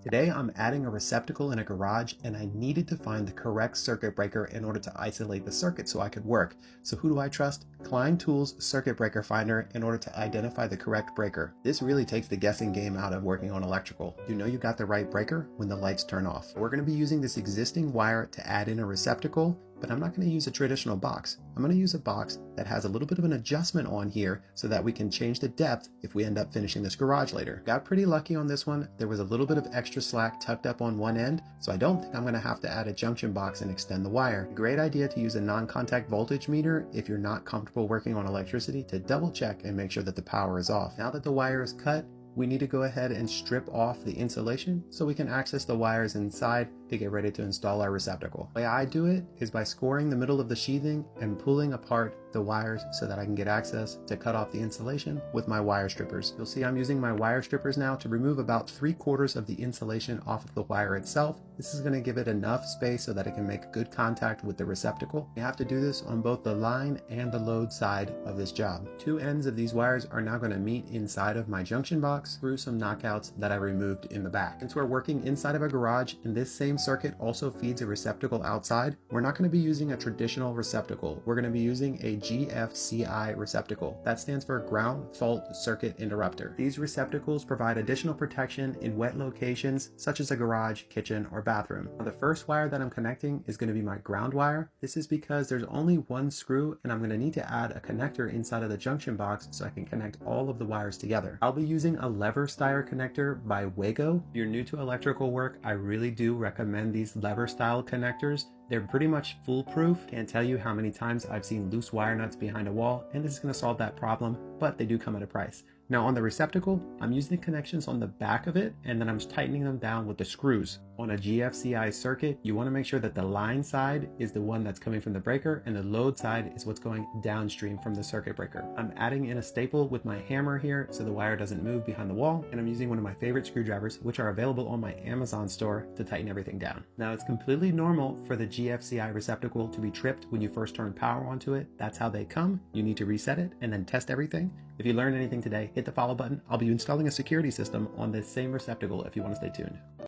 Today I'm adding a receptacle in a garage and I needed to find the correct circuit breaker in order to isolate the circuit so I could work. So who do I trust? Klein Tools Circuit Breaker Finder in order to identify the correct breaker. This really takes the guessing game out of working on electrical. You know you got the right breaker when the lights turn off. We're going to be using this existing wire to add in a receptacle, but I'm not going to use a traditional box. I'm going to use a box that has a little bit of an adjustment on here so that we can change the depth if we end up finishing this garage later. Got pretty lucky on this one. There was a little bit of extra slack tucked up on one end, so I don't think I'm going to have to add a junction box and extend the wire. Great idea to use a non-contact voltage meter if you're not comfortable working on electricity to double check and make sure that the power is off. Now that the wire is cut, we need to go ahead and strip off the insulation so we can access the wires inside to get ready to install our receptacle. The way I do it is by scoring the middle of the sheathing and pulling apart the wires so that I can get access to cut off the insulation with my wire strippers. You'll see I'm using my wire strippers now to remove about 3/4 of the insulation off of the wire itself. This is going to give it enough space so that it can make good contact with the receptacle. You have to do this on both the line and the load side of this job. Two ends of these wires are now going to meet inside of my junction box through some knockouts that I removed in the back. Since we're working inside of a garage and this same circuit also feeds a receptacle outside, we're not going to be using a traditional receptacle. We're going to be using a GFCI receptacle. That stands for Ground Fault Circuit Interrupter. These receptacles provide additional protection in wet locations such as a garage, kitchen, or bathroom. Now, the first wire that I'm connecting is going to be my ground wire. This is because there's only one screw and I'm going to need to add a connector inside of the junction box so I can connect all of the wires together. I'll be using a lever style connector by Wago. If you're new to electrical work, I really do recommend these lever style connectors. They're pretty much foolproof. Can't tell you how many times I've seen loose wire nuts behind a wall, and this is going to solve that problem, but they do come at a price. Now on the receptacle, I'm using the connections on the back of it, and then I'm just tightening them down with the screws. On a GFCI circuit, you want to make sure that the line side is the one that's coming from the breaker, and the load side is what's going downstream from the circuit breaker. I'm adding in a staple with my hammer here so the wire doesn't move behind the wall, and I'm using one of my favorite screwdrivers, which are available on my Amazon store, to tighten everything down. Now it's completely normal for the GFCI receptacle to be tripped when you first turn power onto it. That's how they come. You need to reset it and then test everything. If you learned anything today, hit the follow button. I'll be installing a security system on this same receptacle if you want to stay tuned.